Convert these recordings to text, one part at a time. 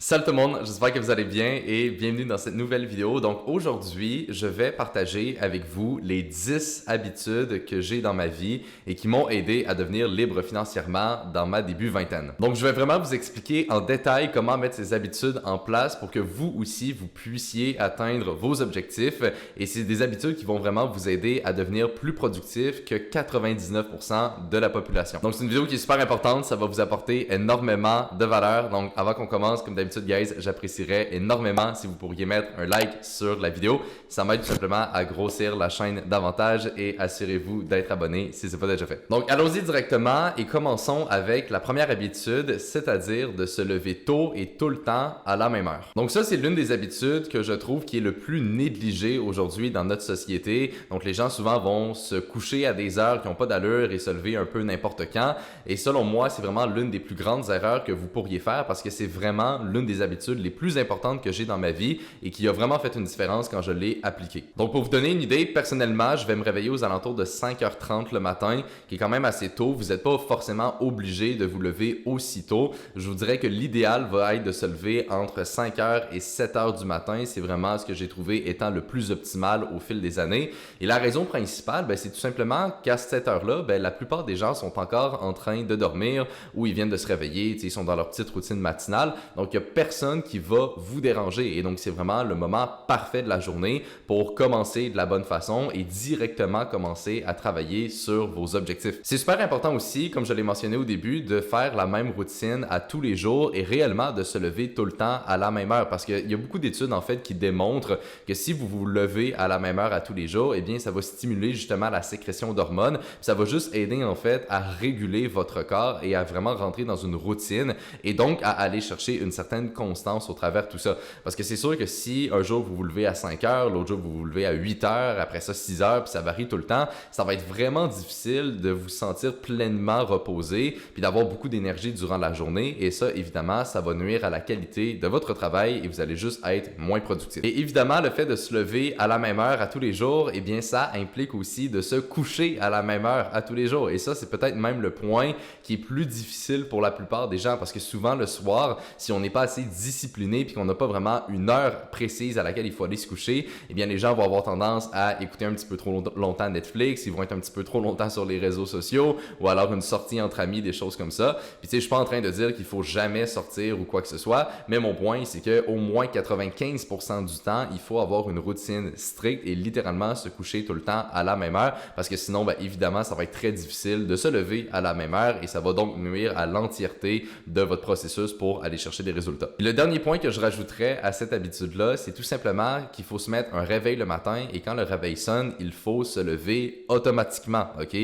Salut tout le monde, j'espère que vous allez bien et bienvenue dans cette nouvelle vidéo. Donc aujourd'hui, je vais partager avec vous les 10 habitudes que j'ai dans ma vie et qui m'ont aidé à devenir libre financièrement dans ma début vingtaine. Donc je vais vraiment vous expliquer en détail comment mettre ces habitudes en place pour que vous aussi, vous puissiez atteindre vos objectifs et c'est des habitudes qui vont vraiment vous aider à devenir plus productif que 99% de la population. Donc c'est une vidéo qui est super importante, ça va vous apporter énormément de valeur. Donc avant qu'on commence, comme d'habitude, guys, j'apprécierais énormément si vous pourriez mettre un like sur la vidéo. Ça m'aide tout simplement à grossir la chaîne davantage et assurez-vous d'être abonné si ce n'est pas déjà fait. Donc, allons-y directement et commençons avec la première habitude, c'est-à-dire de se lever tôt et tout le temps à la même heure. Donc ça, c'est l'une des habitudes que je trouve qui est le plus négligée aujourd'hui dans notre société. Donc, les gens souvent vont se coucher à des heures qui n'ont pas d'allure et se lever un peu n'importe quand. Et selon moi, c'est vraiment l'une des plus grandes erreurs que vous pourriez faire parce que c'est vraiment l'une des habitudes les plus importantes que j'ai dans ma vie et qui a vraiment fait une différence quand je l'ai appliquée. Donc pour vous donner une idée, personnellement, je vais me réveiller aux alentours de 5h30 le matin, qui est quand même assez tôt. Vous n'êtes pas forcément obligé de vous lever aussitôt. Je vous dirais que l'idéal va être de se lever entre 5h et 7h du matin. C'est vraiment ce que j'ai trouvé étant le plus optimal au fil des années. Et la raison principale, c'est tout simplement qu'à cette heure-là, la plupart des gens sont encore en train de dormir ou ils viennent de se réveiller, ils sont dans leur petite routine matinale. Donc, il n'y a personne qui va vous déranger. Et donc, c'est vraiment le moment parfait de la journée pour commencer de la bonne façon et directement commencer à travailler sur vos objectifs. C'est super important aussi, comme je l'ai mentionné au début, de faire la même routine à tous les jours et réellement de se lever tout le temps à la même heure. Parce qu'il y a beaucoup d'études, en fait, qui démontrent que si vous vous levez à la même heure à tous les jours, eh bien, ça va stimuler justement la sécrétion d'hormones. Ça va juste aider, en fait, à réguler votre corps et à vraiment rentrer dans une routine et donc à aller chercher une certaine constance au travers de tout ça. Parce que c'est sûr que si un jour vous vous levez à 5 heures, l'autre jour vous vous levez à 8 heures, après ça 6 heures, puis ça varie tout le temps, ça va être vraiment difficile de vous sentir pleinement reposé puis d'avoir beaucoup d'énergie durant la journée. Et ça, évidemment, ça va nuire à la qualité de votre travail et vous allez juste être moins productif. Et évidemment, le fait de se lever à la même heure à tous les jours, eh bien, ça implique aussi de se coucher à la même heure à tous les jours. Et ça, c'est peut-être même le point qui est plus difficile pour la plupart des gens parce que souvent le soir, si on n'est pas assez discipliné puis qu'on n'a pas vraiment une heure précise à laquelle il faut aller se coucher, eh bien les gens vont avoir tendance à écouter un petit peu trop longtemps Netflix, ils vont être un petit peu trop longtemps sur les réseaux sociaux ou alors une sortie entre amis, des choses comme ça. Puis tu sais, je suis pas en train de dire qu'il faut jamais sortir ou quoi que ce soit, mais mon point c'est que au moins 95% du temps, il faut avoir une routine stricte et littéralement se coucher tout le temps à la même heure parce que sinon, évidemment, ça va être très difficile de se lever à la même heure et ça va donc nuire à l'entièreté de votre processus pour aller chercher des résultats. Le dernier point que je rajouterais à cette habitude-là, c'est tout simplement qu'il faut se mettre un réveil le matin et quand le réveil sonne, il faut se lever automatiquement, ok?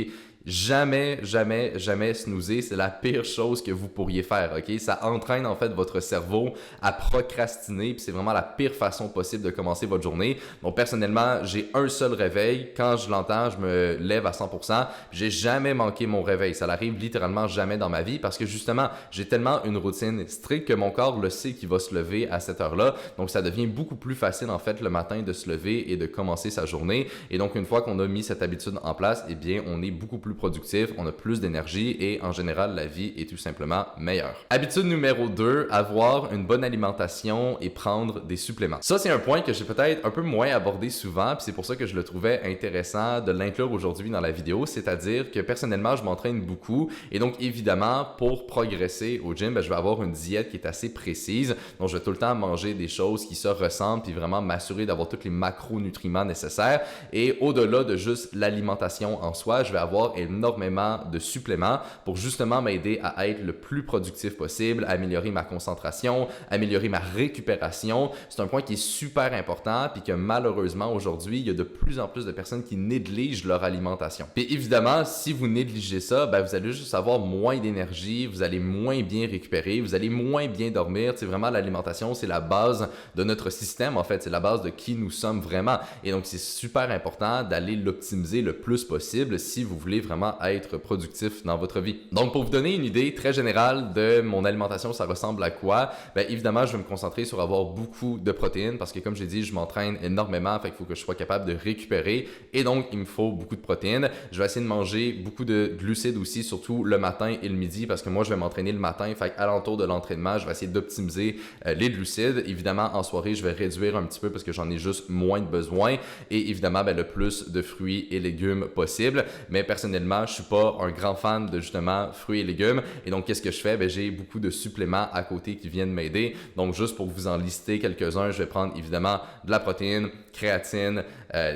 Jamais, jamais, jamais snoozer, c'est la pire chose que vous pourriez faire, ok? Ça entraîne en fait votre cerveau à procrastiner, puis c'est vraiment la pire façon possible de commencer votre journée. Donc personnellement, j'ai un seul réveil, quand je l'entends, je me lève à 100%, j'ai jamais manqué mon réveil, ça n'arrive littéralement jamais dans ma vie parce que justement, j'ai tellement une routine stricte que mon corps le sait qu'il va se lever à cette heure-là, donc ça devient beaucoup plus facile en fait le matin de se lever et de commencer sa journée. Et donc une fois qu'on a mis cette habitude en place, eh bien on est beaucoup plus productif, on a plus d'énergie et en général, la vie est tout simplement meilleure. Habitude numéro 2, avoir une bonne alimentation et prendre des suppléments. Ça, c'est un point que j'ai peut-être un peu moins abordé souvent, puis c'est pour ça que je le trouvais intéressant de l'inclure aujourd'hui dans la vidéo, c'est-à-dire que personnellement, je m'entraîne beaucoup et donc évidemment, pour progresser au gym, je vais avoir une diète qui est assez précise, donc je vais tout le temps manger des choses qui se ressemblent puis vraiment m'assurer d'avoir tous les macronutriments nécessaires et au-delà de juste l'alimentation en soi, je vais avoir énormément de suppléments pour justement m'aider à être le plus productif possible, améliorer ma concentration, améliorer ma récupération. C'est un point qui est super important puis que malheureusement aujourd'hui, il y a de plus en plus de personnes qui négligent leur alimentation. Puis évidemment, si vous négligez ça, vous allez juste avoir moins d'énergie, vous allez moins bien récupérer, vous allez moins bien dormir. C'est vraiment l'alimentation, c'est la base de notre système en fait, c'est la base de qui nous sommes vraiment. Et donc c'est super important d'aller l'optimiser le plus possible si vous voulez vraiment vraiment être productif dans votre vie. Donc, pour vous donner une idée très générale de mon alimentation, ça ressemble à quoi? Bien, évidemment, je vais me concentrer sur avoir beaucoup de protéines parce que, comme j'ai dit, je m'entraîne énormément, fait qu'il faut que je sois capable de récupérer et donc, il me faut beaucoup de protéines. Je vais essayer de manger beaucoup de glucides aussi, surtout le matin et le midi parce que moi, je vais m'entraîner le matin, fait qu'à l'entour de l'entraînement, je vais essayer d'optimiser les glucides. Évidemment, en soirée, je vais réduire un petit peu parce que j'en ai juste moins de besoin et évidemment, ben, le plus de fruits et légumes possible. Mais personnellement, je suis pas un grand fan de justement fruits et légumes et donc qu'est-ce que je fais? Ben, j'ai beaucoup de suppléments à côté qui viennent m'aider. Donc juste pour vous en lister quelques-uns, je vais prendre évidemment de la protéine, créatine,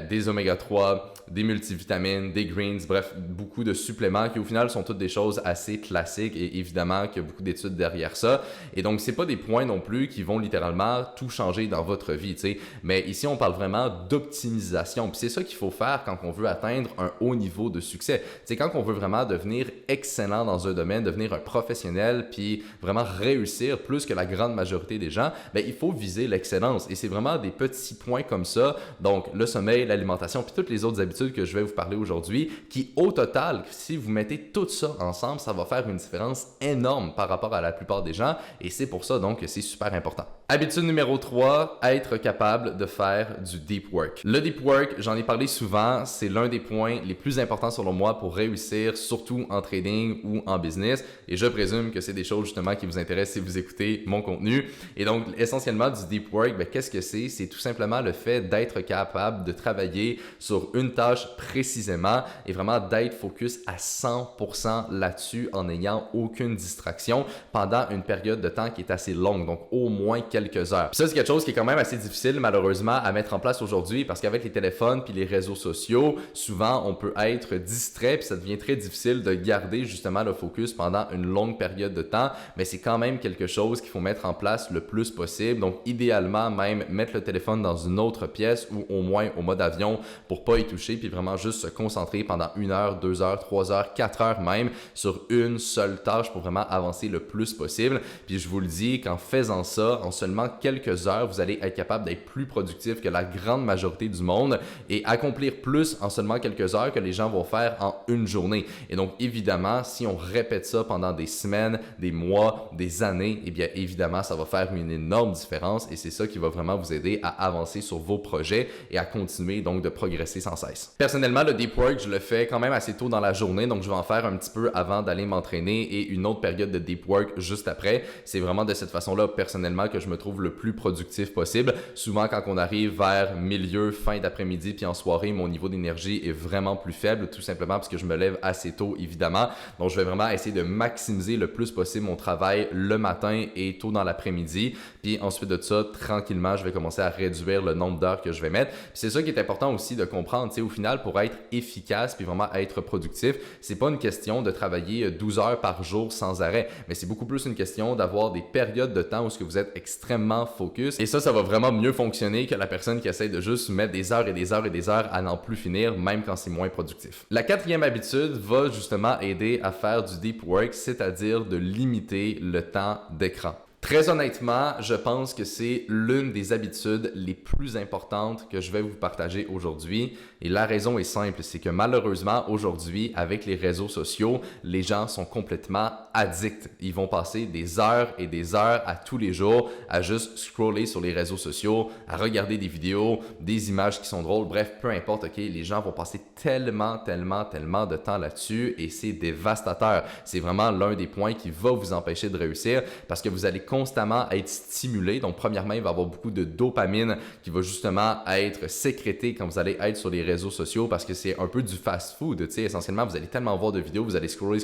des oméga 3, des multivitamines, des greens, bref, beaucoup de suppléments qui au final sont toutes des choses assez classiques et évidemment qu'il y a beaucoup d'études derrière ça. Et donc, c'est pas des points non plus qui vont littéralement tout changer dans votre vie, tu sais. Mais ici, on parle vraiment d'optimisation. Puis c'est ça qu'il faut faire quand on veut atteindre un haut niveau de succès. C'est quand on veut vraiment devenir excellent dans un domaine, devenir un professionnel, puis vraiment réussir plus que la grande majorité des gens, bien, il faut viser l'excellence. Et c'est vraiment des petits points comme ça, donc le sommeil, l'alimentation, puis toutes les autres habitudes que je vais vous parler aujourd'hui, qui au total, si vous mettez tout ça ensemble, ça va faire une différence énorme par rapport à la plupart des gens et c'est pour ça donc que c'est super important. Habitude numéro 3, être capable de faire du deep work. Le deep work, j'en ai parlé souvent, c'est l'un des points les plus importants selon moi pour réussir, surtout en trading ou en business et je présume que c'est des choses justement qui vous intéressent si vous écoutez mon contenu. Et donc essentiellement du deep work, ben, qu'est-ce que c'est? C'est tout simplement le fait d'être capable de travailler sur une tâche précisément et vraiment d'être focus à 100% là-dessus en n'ayant aucune distraction pendant une période de temps qui est assez longue, donc au moins quelques heures. Puis ça, c'est quelque chose qui est quand même assez difficile malheureusement à mettre en place aujourd'hui parce qu'avec les téléphones puis les réseaux sociaux, souvent on peut être distrait puis ça devient très difficile de garder justement le focus pendant une longue période de temps, mais c'est quand même quelque chose qu'il faut mettre en place le plus possible. Donc idéalement même mettre le téléphone dans une autre pièce ou au moins au mode avion pour pas y toucher puis vraiment juste se concentrer pendant 1 heure, 2 heures, 3 heures, 4 heures même sur une seule tâche pour vraiment avancer le plus possible. Puis je vous le dis qu'en faisant ça, en seulement quelques heures, vous allez être capable d'être plus productif que la grande majorité du monde et accomplir plus en seulement quelques heures que les gens vont faire en une journée. Et donc évidemment, si on répète ça pendant des semaines, des mois, des années, eh bien évidemment, ça va faire une énorme différence et c'est ça qui va vraiment vous aider à avancer sur vos projets et à continuer donc de progresser sans cesse. Personnellement, le deep work, je le fais quand même assez tôt dans la journée, donc je vais en faire un petit peu avant d'aller m'entraîner et une autre période de deep work juste après. C'est vraiment de cette façon-là, personnellement, que je me trouve le plus productif possible. Souvent, quand on arrive vers milieu, fin d'après-midi, puis en soirée, mon niveau d'énergie est vraiment plus faible, tout simplement parce que je me lève assez tôt, évidemment. Donc, je vais vraiment essayer de maximiser le plus possible mon travail le matin et tôt dans l'après-midi. Puis ensuite de ça, tranquillement, je vais commencer à réduire le nombre d'heures que je vais mettre. Puis c'est ça qui est important aussi de comprendre, tu sais, au final, pour être efficace puis vraiment être productif, c'est pas une question de travailler 12 heures par jour sans arrêt, mais c'est beaucoup plus une question d'avoir des périodes de temps où ce que vous êtes extrêmement focus et ça va vraiment mieux fonctionner que la personne qui essaie de juste mettre des heures et des heures et des heures à n'en plus finir, même quand c'est moins productif. La 4e habitude va justement aider à faire du deep work, c'est-à-dire de limiter le temps d'écran. Très honnêtement, je pense que c'est l'une des habitudes les plus importantes que je vais vous partager aujourd'hui. Et la raison est simple, c'est que malheureusement, aujourd'hui, avec les réseaux sociaux, les gens sont complètement addicts. Ils vont passer des heures et des heures à tous les jours à juste scroller sur les réseaux sociaux, à regarder des vidéos, des images qui sont drôles, bref, peu importe, ok, les gens vont passer tellement de temps là-dessus et c'est dévastateur. C'est vraiment l'un des points qui va vous empêcher de réussir parce que vous allez constamment être stimulé. Donc, premièrement, il va y avoir beaucoup de dopamine qui va justement être sécrétée quand vous allez être sur les réseaux sociaux parce que c'est un peu du fast-food. Tu sais, essentiellement, vous allez tellement voir de vidéos, vous allez scroller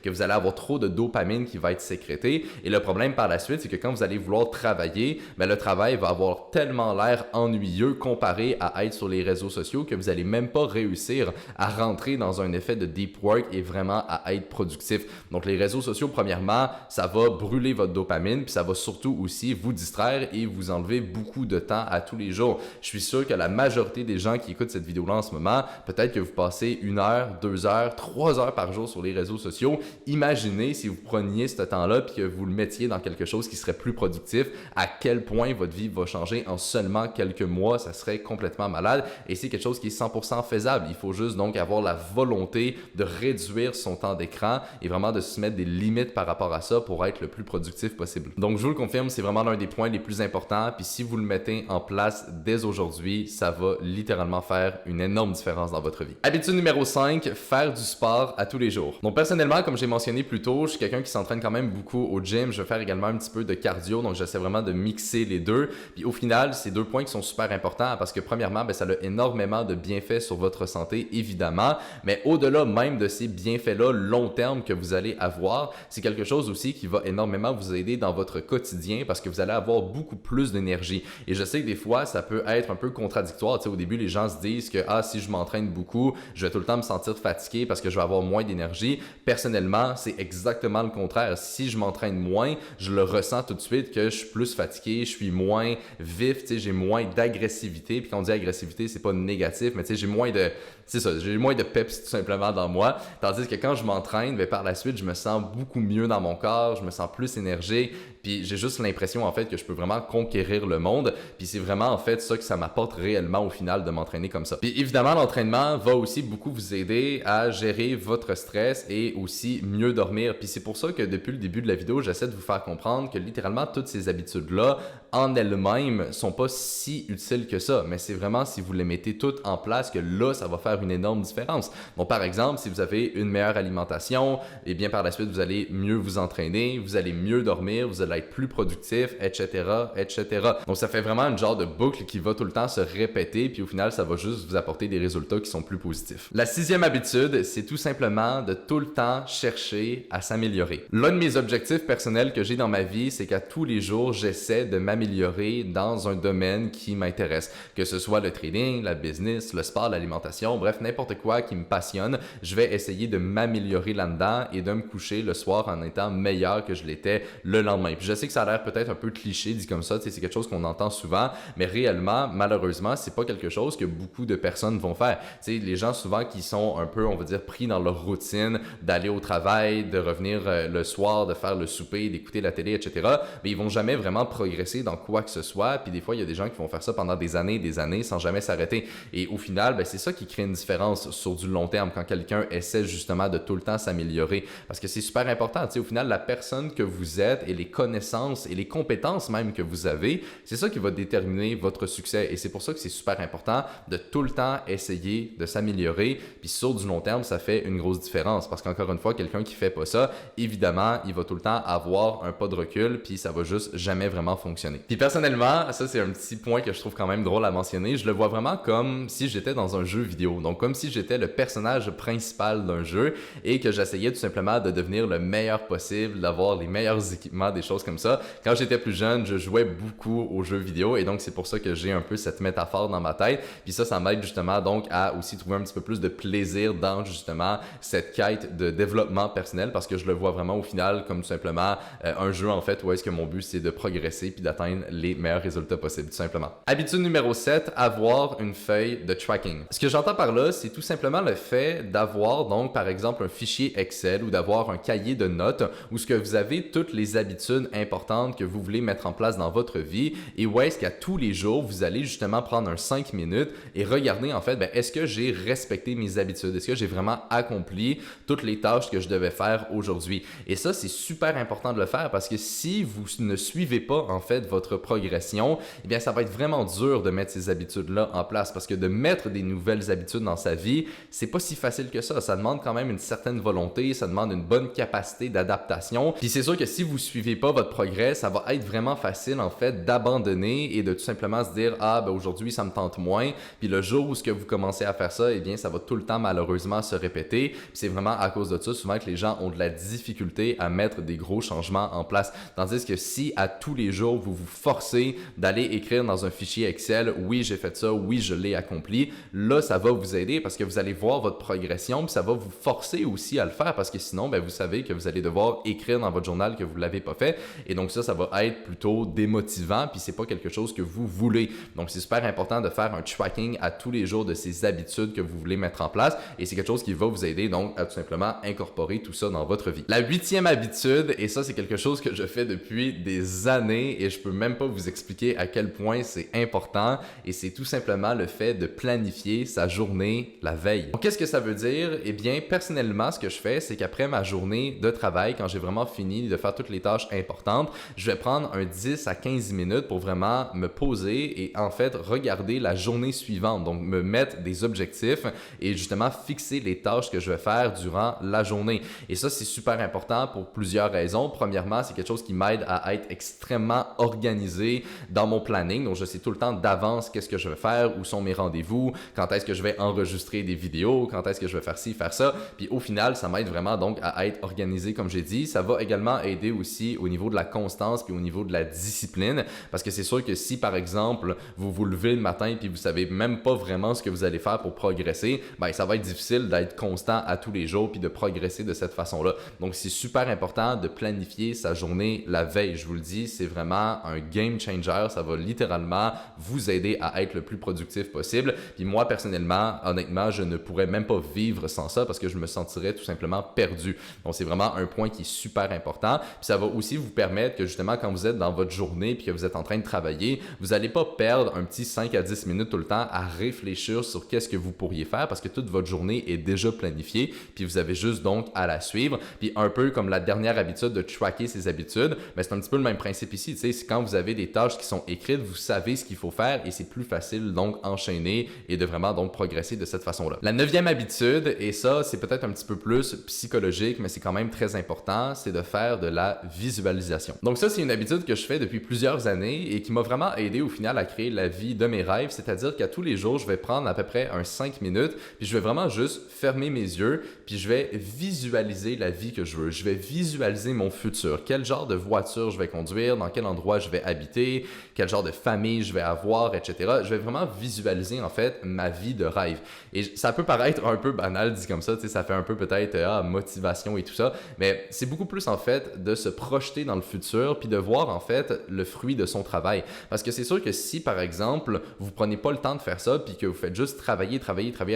que vous allez avoir trop de dopamine qui va être sécrétée. Et le problème par la suite, c'est que quand vous allez vouloir travailler, ben, le travail va avoir tellement l'air ennuyeux comparé à être sur les réseaux sociaux que vous n'allez même pas réussir à rentrer dans un effet de deep work et vraiment à être productif. Donc, les réseaux sociaux, premièrement, ça va brûler votre dopamine dopamine, puis ça va surtout aussi vous distraire et vous enlever beaucoup de temps à tous les jours. Je suis sûr que la majorité des gens qui écoutent cette vidéo-là en ce moment, peut-être que vous passez 1 heure, 2 heures, 3 heures par jour sur les réseaux sociaux. Imaginez si vous preniez ce temps-là puis que vous le mettiez dans quelque chose qui serait plus productif, à quel point votre vie va changer en seulement quelques mois. Ça serait complètement malade et c'est quelque chose qui est 100% faisable. Il faut juste donc avoir la volonté de réduire son temps d'écran et vraiment de se mettre des limites par rapport à ça pour être le plus productif possible. Donc je vous le confirme, c'est vraiment l'un des points les plus importants. Puis si vous le mettez en place dès aujourd'hui, ça va littéralement faire une énorme différence dans votre vie. Habitude numéro 5, faire du sport à tous les jours. Donc personnellement, comme j'ai mentionné plus tôt, je suis quelqu'un qui s'entraîne quand même beaucoup au gym. Je vais faire également un petit peu de cardio, donc j'essaie vraiment de mixer les deux. Puis au final, c'est 2 points qui sont super importants parce que premièrement, ça a énormément de bienfaits sur votre santé, évidemment, mais au-delà même de ces bienfaits-là long terme que vous allez avoir, c'est quelque chose aussi qui va énormément vous aider dans votre quotidien parce que vous allez avoir beaucoup plus d'énergie. Et je sais que des fois, ça peut être un peu contradictoire. Tu sais, au début, les gens se disent que si je m'entraîne beaucoup, je vais tout le temps me sentir fatigué parce que je vais avoir moins d'énergie. Personnellement, c'est exactement le contraire. Si je m'entraîne moins, je le ressens tout de suite que je suis plus fatigué, je suis moins vif, tu sais, j'ai moins d'agressivité. Puis quand on dit agressivité, c'est pas négatif, mais tu sais, j'ai moins de peps tout simplement dans moi. Tandis que quand je m'entraîne, par la suite, je me sens beaucoup mieux dans mon corps, je me sens plus énergique, puis j'ai juste l'impression en fait que je peux vraiment conquérir le monde. Puis c'est vraiment en fait ça que ça m'apporte réellement au final de m'entraîner comme ça. Puis évidemment, l'entraînement va aussi beaucoup vous aider à gérer votre stress et aussi mieux dormir. Puis c'est pour ça que depuis le début de la vidéo, j'essaie de vous faire comprendre que littéralement toutes ces habitudes-là en elles-mêmes sont pas si utiles que ça. Mais c'est vraiment si vous les mettez toutes en place que là, ça va faire une énorme différence. Donc par exemple, si vous avez une meilleure alimentation, et bien par la suite, vous allez mieux vous entraîner, vous allez mieux dormir, vous allez être plus productif, etc., etc. Donc ça fait vraiment un genre de boucle qui va tout le temps se répéter, puis au final, ça va juste vous apporter des résultats qui sont plus positifs. La 6e habitude, c'est tout simplement de tout le temps chercher à s'améliorer. L'un de mes objectifs personnels que j'ai dans ma vie, c'est qu'à tous les jours, j'essaie de m'améliorer dans un domaine qui m'intéresse. Que ce soit le trading, la business, le sport, l'alimentation, bref, n'importe quoi qui me passionne, je vais essayer de m'améliorer là-dedans et de me coucher le soir en étant meilleur que je l'étais le lendemain. Puis je sais que ça a l'air peut-être un peu cliché dit comme ça, c'est quelque chose qu'on entend souvent, mais réellement, malheureusement, c'est pas quelque chose que beaucoup de personnes vont faire. Tu sais, les gens souvent qui sont un peu, on va dire, pris dans leur routine d'aller au travail, de revenir le soir, de faire le souper, d'écouter la télé, etc., mais ils vont jamais vraiment progresser dans quoi que ce soit. Puis des fois, il y a des gens qui vont faire ça pendant des années sans jamais s'arrêter. Et au final, c'est ça qui crée une différence sur du long terme quand quelqu'un essaie justement de tout le temps s'améliorer. Parce que c'est super important. Tu sais, au final, la personne que vous êtes et les connaissances et les compétences même que vous avez, c'est ça qui va déterminer votre succès. Et c'est pour ça que c'est super important de tout le temps essayer de s'améliorer. Puis sur du long terme, ça fait une grosse différence. Parce qu'encore une fois, quelqu'un qui fait pas ça, évidemment, il va tout le temps avoir un pas de recul, puis ça va juste jamais vraiment fonctionner. Puis personnellement, ça c'est un petit point que je trouve quand même drôle à mentionner. Je le vois vraiment comme si j'étais dans un jeu vidéo. Donc comme si j'étais le personnage principal d'un jeu et que j'essayais tout simplement de devenir le meilleur possible, d'avoir les meilleurs équipements, des choses comme ça. Quand j'étais plus jeune, je jouais beaucoup aux jeux vidéo et donc c'est pour ça que j'ai un peu cette métaphore dans ma tête. Puis ça m'aide justement donc à aussi trouver un petit peu plus de plaisir dans justement cette quête de développement personnel parce que je le vois vraiment au final comme tout simplement un jeu en fait où est-ce que mon but c'est de progresser puis d'atteindre les meilleurs résultats possibles tout simplement. Habitude numéro 7, avoir une feuille de tracking. Ce que j'entends par là, c'est tout simplement le fait d'avoir donc par exemple un fichier Excel ou d'avoir un cahier de notes où ce que vous avez toutes les habitudes importantes que vous voulez mettre en place dans votre vie et où est-ce qu'à tous les jours vous allez justement prendre un 5 minutes et regarder en fait est-ce que j'ai respecté mes habitudes, est-ce que j'ai vraiment accompli toutes les tâches que je devais faire aujourd'hui. Et ça c'est super important de le faire parce que si vous ne suivez pas en fait votre progression, eh bien ça va être vraiment dur de mettre ces habitudes-là en place parce que de mettre des nouvelles habitudes dans sa vie, c'est pas si facile que ça. Ça demande quand même une certaine volonté, ça demande une bonne capacité d'adaptation. Puis c'est sûr que si vous suivez pas votre progrès, ça va être vraiment facile en fait d'abandonner et de tout simplement se dire aujourd'hui ça me tente moins. Puis le jour où ce que vous commencez à faire ça, eh bien ça va tout le temps malheureusement se répéter. Puis c'est vraiment à cause de ça souvent que les gens ont de la difficulté à mettre des gros changements en place. Tandis que si à tous les jours vous vous forcez d'aller écrire dans un fichier Excel, oui j'ai fait ça, oui je l'ai accompli, là ça va vous aider parce que vous allez voir votre progression puis ça va vous forcer aussi à le faire parce que sinon vous savez que vous allez devoir écrire dans votre journal que vous ne l'avez pas fait et donc ça va être plutôt démotivant, puis c'est pas quelque chose que vous voulez. Donc c'est super important de faire un tracking à tous les jours de ces habitudes que vous voulez mettre en place, et c'est quelque chose qui va vous aider donc à tout simplement incorporer tout ça dans votre vie. La 8e habitude, et ça c'est quelque chose que je fais depuis des années et je peux même pas vous expliquer à quel point c'est important, et c'est tout simplement le fait de planifier sa journée la veille. Donc qu'est-ce que ça veut dire? Eh bien personnellement ce que je fais, c'est qu'après ma journée de travail, quand j'ai vraiment fini de faire toutes les tâches importantes, je vais prendre un 10 à 15 minutes pour vraiment me poser et en fait regarder la journée suivante, donc me mettre des objectifs et justement fixer les tâches que je vais faire durant la journée. Et ça, c'est super important pour plusieurs raisons. Premièrement, c'est quelque chose qui m'aide à être extrêmement organisé dans mon planning, donc je sais tout le temps d'avance qu'est-ce que je vais faire, où sont mes rendez-vous, quand est-ce que je vais enregistrer des vidéos, quand est-ce que je vais faire ci, faire ça, puis au final, ça m'aide vraiment donc à être organisé comme j'ai dit. Ça va également aider aussi au niveau de la constance puis au niveau de la discipline, parce que c'est sûr que si par exemple vous vous levez le matin puis vous savez même pas vraiment ce que vous allez faire pour progresser, ben ça va être difficile d'être constant à tous les jours puis de progresser de cette façon-là. Donc c'est super important de planifier sa journée la veille. Je vous le dis, c'est vraiment un game changer. Ça va littéralement vous aider à être le plus productif possible. Puis moi personnellement, honnêtement, je ne pourrais même pas vivre sans ça parce que je me sentirais tout simplement perdu. Donc c'est vraiment un point qui est super important. Puis ça va aussi vous permettre que justement quand vous êtes dans votre journée puis que vous êtes en train de travailler, vous n'allez pas perdre un petit 5 à 10 minutes tout le temps à réfléchir sur qu'est-ce que vous pourriez faire parce que toute votre journée est déjà planifiée puis vous avez juste donc à la suivre. Puis un peu comme la dernière habitude de tracker ses habitudes, mais c'est un petit peu le même principe ici. Tu sais, c'est quand vous avez des tâches qui sont écrites, vous savez ce qu'il faut faire et c'est plus facile donc enchaîner et de vraiment donc progresser de cette façon-là. La 9e habitude, et ça c'est peut-être un petit peu plus psychologique, mais c'est quand même très important, c'est de faire de la visualisation. Donc ça, c'est une habitude que je fais depuis plusieurs années et qui m'a vraiment aidé au final à créer la vie de mes rêves, c'est-à-dire qu'à tous les jours, je vais prendre à peu près un 5 minutes, puis je vais vraiment juste fermer mes yeux, puis je vais visualiser la vie que je veux. Je vais visualiser mon futur, quel genre de voiture je vais conduire, dans quel endroit je vais habiter, quel genre de famille je vais avoir, etc. Je vais vraiment visualiser en fait ma vie de rêve. Et ça peut paraître un peu banal dit comme ça, tu sais, ça fait un peu peut-être motivation et tout ça, mais c'est beaucoup plus en fait de se projeter dans le futur puis de voir en fait le fruit de son travail. Parce que c'est sûr que si par exemple vous prenez pas le temps de faire ça puis que vous faites juste travailler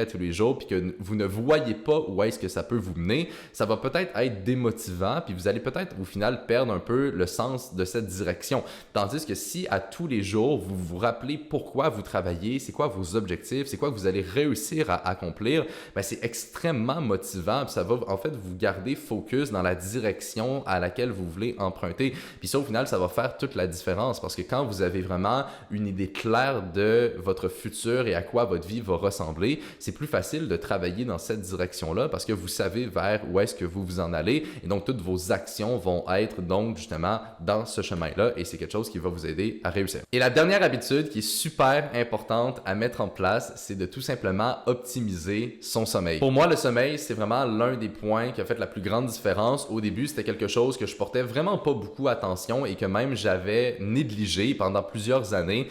à tous les jours puis que vous ne voyez pas où est-ce que ça peut vous mener, ça va peut-être être démotivant puis vous allez peut-être au final perdre un peu le sens de cette direction. Tandis que si à tous les jours vous vous rappelez pourquoi vous travaillez, c'est quoi vos objectifs, c'est quoi que vous allez réussir à accomplir, ben c'est extrêmement motivant puis ça va en fait vous garder focus dans la direction à laquelle vous voulez emprunter. Puis ça, au final, ça va faire toute la différence parce que quand vous avez vraiment une idée claire de votre futur et à quoi votre vie va ressembler, c'est plus facile de travailler dans cette direction-là parce que vous savez vers où est-ce que vous vous en allez et donc toutes vos actions vont être donc justement dans ce chemin-là et c'est quelque chose qui va vous aider à réussir. Et la dernière habitude qui est super importante à mettre en place, c'est de tout simplement optimiser son sommeil. Pour moi, le sommeil, c'est vraiment l'un des points qui a fait la plus grande différence. Au début, c'était quelque chose que je portais vraiment pas beaucoup attention et que même j'avais négligé pendant plusieurs années.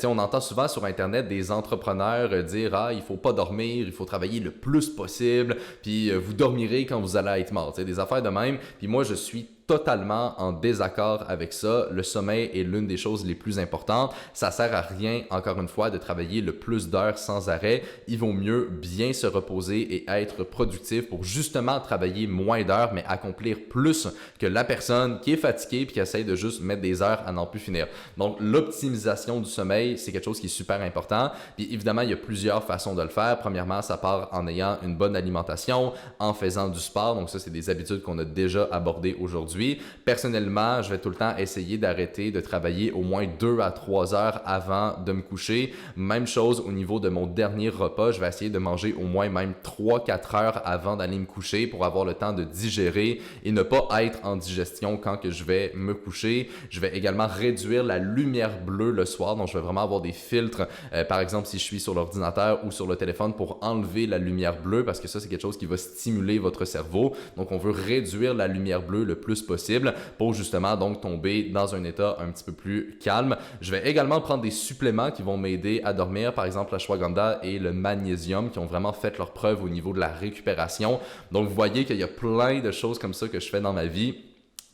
On entend souvent sur Internet des entrepreneurs dire « Ah, il faut pas dormir, il faut travailler le plus possible, puis vous dormirez quand vous allez être mort. » Des affaires de même. Puis moi, je suis totalement en désaccord avec ça. Le sommeil est l'une des choses les plus importantes. Ça sert à rien, encore une fois, de travailler le plus d'heures sans arrêt. Il vaut mieux bien se reposer et être productif pour justement travailler moins d'heures, mais accomplir plus que la personne qui est fatiguée et qui essaye de juste mettre des heures à n'en plus finir. Donc, l'optimisation du sommeil, c'est quelque chose qui est super important. Puis évidemment, il y a plusieurs façons de le faire. Premièrement, ça part en ayant une bonne alimentation, en faisant du sport. Donc ça, c'est des habitudes qu'on a déjà abordées aujourd'hui. Personnellement, je vais tout le temps essayer d'arrêter de travailler au moins 2 à 3 heures avant de me coucher. Même chose au niveau de mon dernier repas, je vais essayer de manger au moins même 3-4 heures avant d'aller me coucher pour avoir le temps de digérer et ne pas être en digestion quand que je vais me coucher. Je vais également réduire la lumière bleue le soir, donc je vais vraiment avoir des filtres, par exemple si je suis sur l'ordinateur ou sur le téléphone pour enlever la lumière bleue parce que ça c'est quelque chose qui va stimuler votre cerveau. Donc on veut réduire la lumière bleue le plus possible pour justement donc tomber dans un état un petit peu plus calme. Je vais également prendre des suppléments qui vont m'aider à dormir, par exemple la ashwagandha et le magnésium qui ont vraiment fait leur preuve au niveau de la récupération. Donc vous voyez qu'il y a plein de choses comme ça que je fais dans ma vie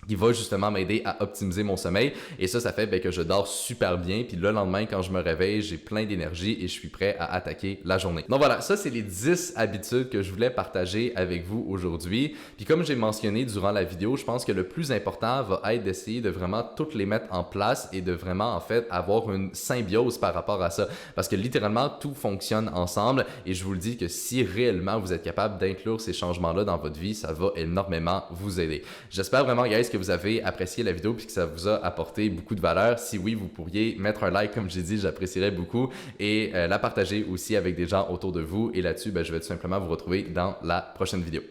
qui va justement m'aider à optimiser mon sommeil. Et ça fait que je dors super bien. Puis le lendemain, quand je me réveille, j'ai plein d'énergie et je suis prêt à attaquer la journée. Donc voilà, ça c'est les 10 habitudes que je voulais partager avec vous aujourd'hui. Puis comme j'ai mentionné durant la vidéo, je pense que le plus important va être d'essayer de vraiment toutes les mettre en place et de vraiment en fait avoir une symbiose par rapport à ça. Parce que littéralement, tout fonctionne ensemble et je vous le dis que si réellement vous êtes capable d'inclure ces changements-là dans votre vie, ça va énormément vous aider. J'espère vraiment, guys, que vous avez apprécié la vidéo puis que ça vous a apporté beaucoup de valeur. Si oui, vous pourriez mettre un like, comme j'ai dit, j'apprécierais beaucoup et la partager aussi avec des gens autour de vous. Et là-dessus, je vais tout simplement vous retrouver dans la prochaine vidéo.